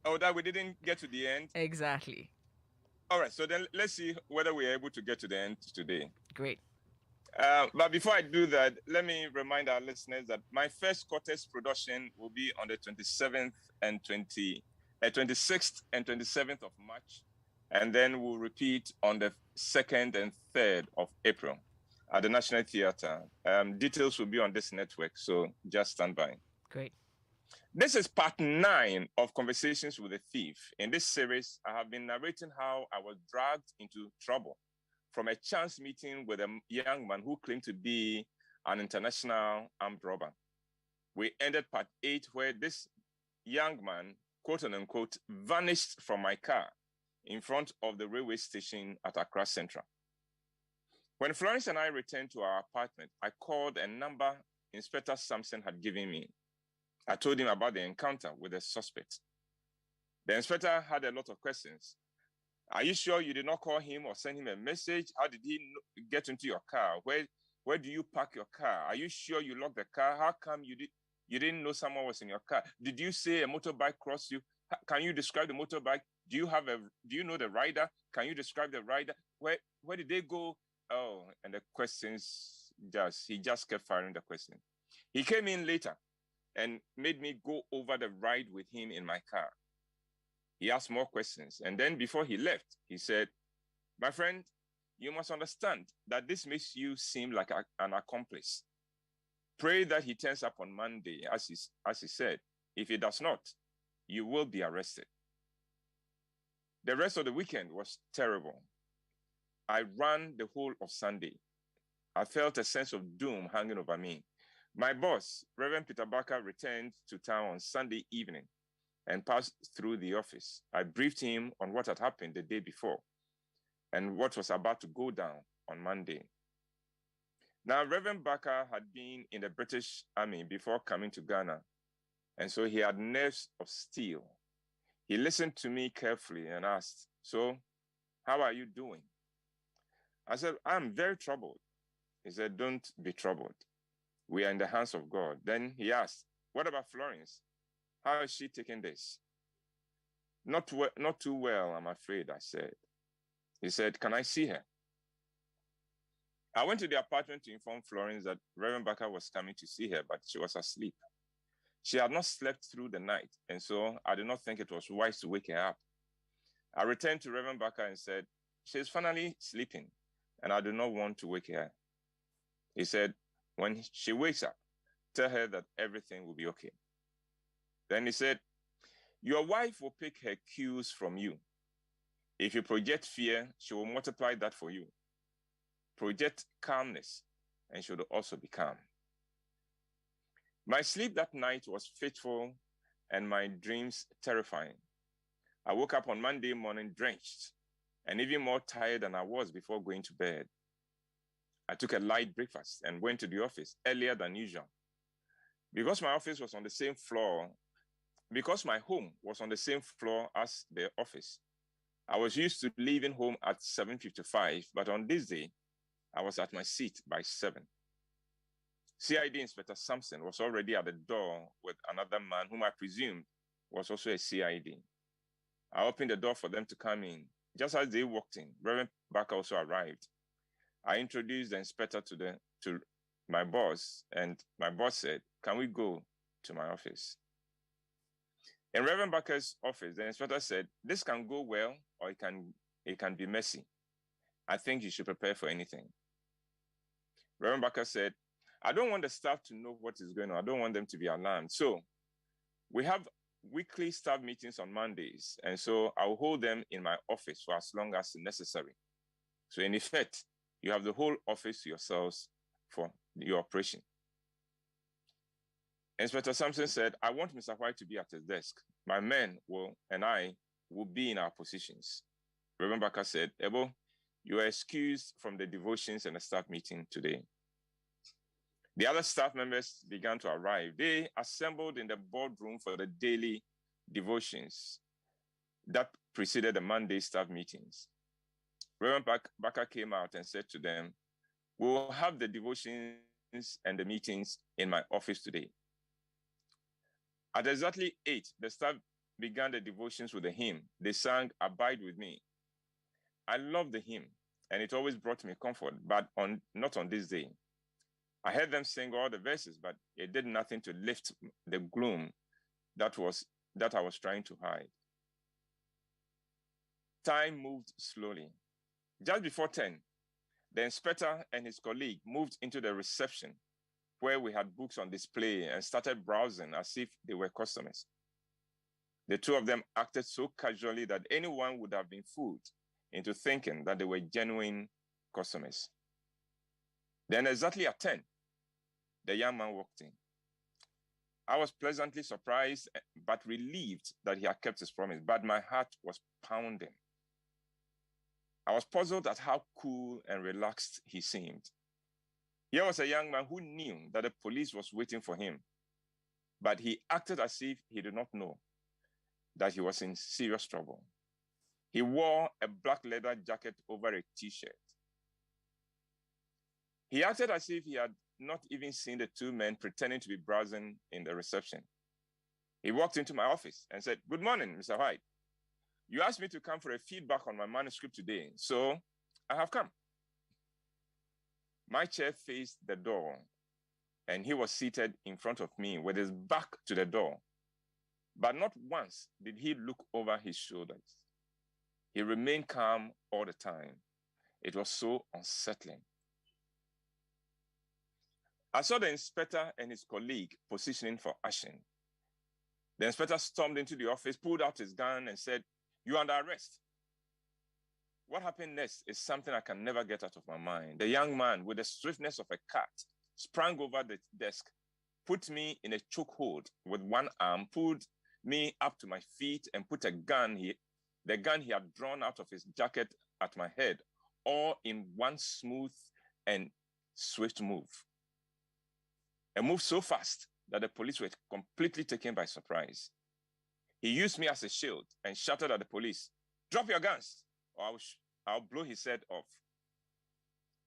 Oh, that we didn't get to the end? Exactly. All right, so then let's see whether we're able to get to the end today. Great. But before I do that, let me remind our listeners that my first quarter's production will be on the 27th and 26th and 27th of March. And then we'll repeat on the 2nd and 3rd of April at the National Theatre. Details will be on this network, so just stand by. Great. This is part 9 of Conversations with a Thief. In this series, I have been narrating how I was dragged into trouble from a chance meeting with a young man who claimed to be an international armed robber. We ended part 8 where this young man, quote unquote, vanished from my car in front of the railway station at Accra Central. When Florence and I returned to our apartment, I called a number Inspector Sampson had given me. I told him about the encounter with the suspect. The inspector had a lot of questions. Are you sure you did not call him or send him a message? How did he get into your car? Where do you park your car? Are you sure you locked the car? How come you didn't know someone was in your car? Did you say a motorbike crossed you? Can you describe the motorbike? Do you know the rider? Can you describe the rider? Where did they go? Oh, and the questions he just kept firing the question. He came in later and made me go over the ride with him in my car. He asked more questions. And then before he left, he said, my friend, you must understand that this makes you seem like an accomplice. Pray that he turns up on Monday, as he said. If he does not, you will be arrested. The rest of the weekend was terrible. I ran the whole of Sunday. I felt a sense of doom hanging over me. My boss, Reverend Peter Barker, returned to town on Sunday evening and passed through the office. I briefed him on what had happened the day before and what was about to go down on Monday. Now, Reverend Barker had been in the British Army before coming to Ghana, and so he had nerves of steel. He listened to me carefully and asked, so, how are you doing? I said, I'm very troubled. He said, don't be troubled. We are in the hands of God. Then he asked, what about Florence? How is she taking this? Not too well, I'm afraid, I said. He said, can I see her? I went to the apartment to inform Florence that Reverend Barker was coming to see her, but she was asleep. She had not slept through the night, and so I did not think it was wise to wake her up. I returned to Reverend Barker and said, she is finally sleeping, and I do not want to wake her. He said, when she wakes up, tell her that everything will be okay. Then he said, your wife will pick her cues from you. If you project fear, she will multiply that for you. Project calmness, and she will also be calm. My sleep that night was fitful and my dreams terrifying. I woke up on Monday morning drenched and even more tired than I was before going to bed. I took a light breakfast and went to the office earlier than usual. Because my home was on the same floor as the office, I was used to leaving home at 7:55, but on this day, I was at my seat by 7. CID Inspector Sampson was already at the door with another man whom I presumed was also a CID. I opened the door for them to come in. Just as they walked in, Reverend Barker also arrived. I introduced the inspector to my boss, and my boss said, can we go to my office? In Reverend Barker's office, the inspector said, this can go well or it can be messy. I think you should prepare for anything. Reverend Barker said, I don't want the staff to know what is going on. I don't want them to be alarmed. So we have weekly staff meetings on Mondays, and so I'll hold them in my office for as long as necessary. So in effect, you have the whole office to yourselves for your operation. Inspector Sampson said, I want Mr. White to be at his desk. My men and I will be in our positions. Reverend Barker said, Ebo, you are excused from the devotions and the staff meeting today. The other staff members began to arrive. They assembled in the boardroom for the daily devotions that preceded the Monday staff meetings. Reverend Barker came out and said to them, we will have the devotions and the meetings in my office today. At exactly 8, the staff began the devotions with a hymn. They sang, "Abide with Me." I loved the hymn, and it always brought me comfort, but not on this day. I heard them sing all the verses, but it did nothing to lift the gloom that I was trying to hide. Time moved slowly. Just before 10, the inspector and his colleague moved into the reception where we had books on display and started browsing as if they were customers. The two of them acted so casually that anyone would have been fooled into thinking that they were genuine customers. Then exactly at 10, the young man walked in. I was pleasantly surprised but relieved that he had kept his promise, but my heart was pounding. I was puzzled at how cool and relaxed he seemed. Here was a young man who knew that the police was waiting for him, but he acted as if he did not know that he was in serious trouble. He wore a black leather jacket over a t-shirt. He acted as if he had not even seen the two men pretending to be browsing in the reception. He walked into my office and said, "Good morning, Mr. White. You asked me to come for a feedback on my manuscript today, so I have come." My chair faced the door, and he was seated in front of me with his back to the door. But not once did he look over his shoulders. He remained calm all the time. It was so unsettling. I saw the inspector and his colleague positioning for action. The inspector stormed into the office, pulled out his gun, and said, "You're under arrest." What happened next is something I can never get out of my mind. The young man, with the swiftness of a cat, sprang over the desk, put me in a chokehold with one arm, pulled me up to my feet, and put the gun he had drawn out of his jacket at my head, all in one smooth and swift move. A move so fast that the police were completely taken by surprise. He used me as a shield and shouted at the police, "Drop your guns, or I'll blow his head off."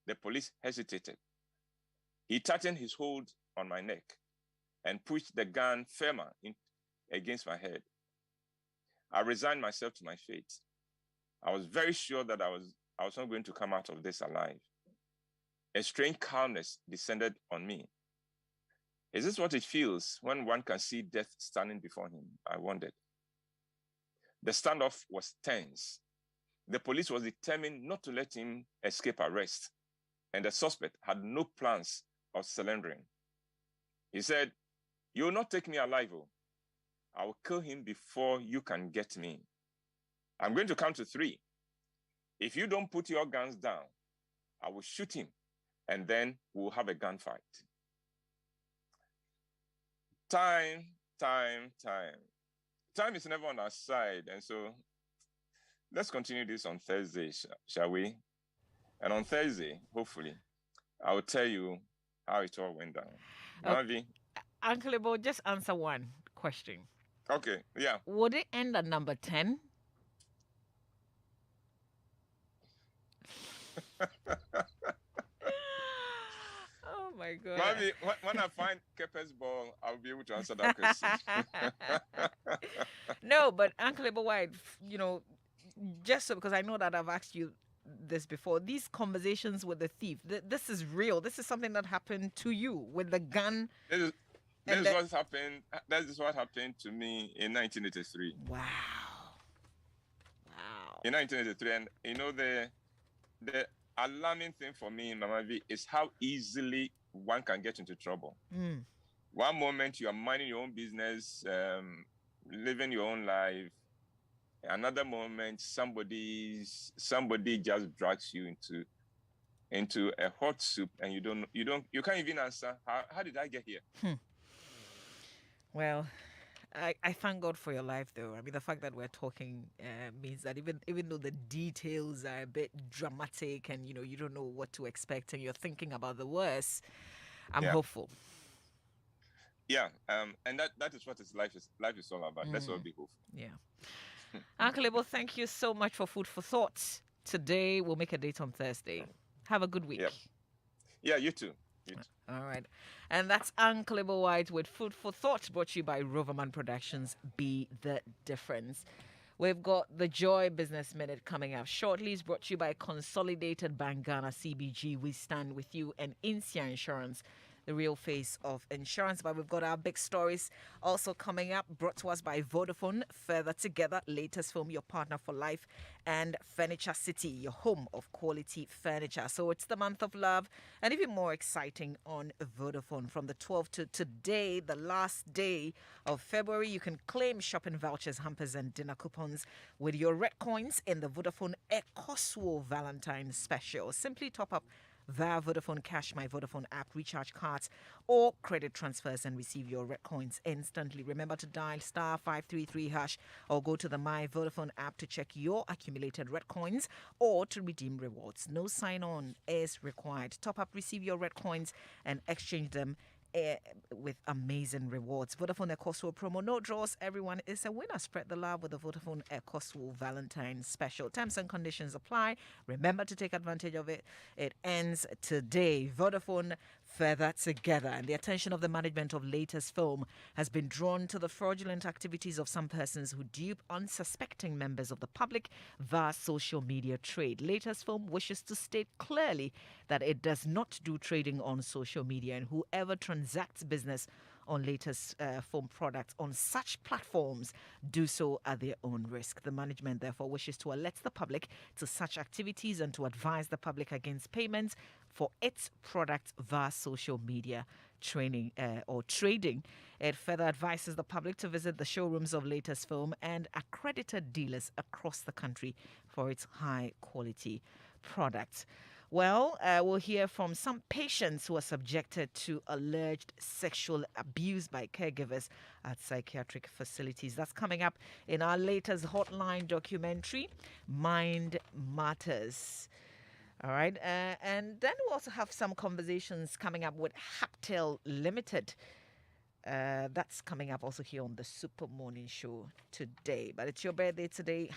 The police hesitated. He tightened his hold on my neck and pushed the gun firmer against my head. I resigned myself to my fate. I was very sure that I was not going to come out of this alive. A strange calmness descended on me. Is this what it feels when one can see death standing before him? I wondered. The standoff was tense. The police was determined not to let him escape arrest, and the suspect had no plans of surrendering. He said, "You will not take me alive. I will kill him before you can get me. I'm going to count to 3. If you don't put your guns down, I will shoot him, and then we'll have a gunfight." Time is never on our side, and so let's continue this on Thursday, shall we? And on Thursday, hopefully, I will tell you how it all went down. Mavi? Uncle Ebo, just answer one question. Okay, yeah. Would it end at number 10? Oh my God. Mavi, when I find Kepe's ball, I'll be able to answer that question. No, but Uncle Ebo White, just so, because I know that I've asked you this before, these conversations with the thief, this is real. This is something that happened to you with the gun. This is what happened to me in 1983. Wow. In 1983, and the alarming thing for me in Mama V is how easily one can get into trouble. One moment you are minding your own business, living your own life. Another moment, somebody just drags you into a hot soup, and you can't even answer, how did I get here? Well, I thank God for your life, though. I mean, the fact that we're talking means that even though the details are a bit dramatic and you don't know what to expect and you're thinking about the worst, I'm hopeful. Yeah, and that is what life is all about. Let's all be hopeful. Yeah. Uncle Ebo, thank you so much for food for thought. Today we'll make a date on Thursday. Have a good week. Yeah, you too. You too. All right. And that's Uncle White with Food for Thought, brought to you by Roverman Productions. Be the difference. We've got the Joy Business Minute coming up shortly. It's brought to you by Consolidated Bank Ghana CBG. We stand with you, and Insia Insurance, the real face of insurance. But we've got our big stories also coming up, brought to us by Vodafone. Further Together, latest film, your partner for life, and Furniture City, your home of quality furniture. So it's the month of love, and even more exciting on Vodafone. From the 12th to today, the last day of February, you can claim shopping vouchers, hampers, and dinner coupons with your red coins in the Vodafone Ecoswo Valentine Special. Simply top up via Vodafone Cash, My Vodafone app, recharge cards, or credit transfers and receive your red coins instantly. Remember to dial star 533 hash or go to the My Vodafone app to check your accumulated red coins or to redeem rewards. No sign on is required. Top up, receive your red coins, and exchange them with amazing rewards. Vodafone Ecoswo promo, no draws. Everyone is a winner. Spread the love with the Vodafone Ecoswo Valentine Special. Terms and conditions apply. Remember to take advantage of it. It ends today. Vodafone Further Together. And the attention of the management of Latest Film has been drawn to the fraudulent activities of some persons who dupe unsuspecting members of the public via social media trade. Latest Film wishes to state clearly that it does not do trading on social media, and whoever transacts business on Latest Film products on such platforms do so at their own risk. The management therefore wishes to alert the public to such activities and to advise the public against payments for its products via social media training or trading. It further advises the public to visit the showrooms of Latest Film and accredited dealers across the country for its high quality products. Well, we'll hear from some patients who are subjected to alleged sexual abuse by caregivers at psychiatric facilities. That's coming up in our latest hotline documentary, Mind Matters. All right. And then we'll also have some conversations coming up with Haptel Limited. That's coming up also here on the Super Morning Show today. But it's your birthday today.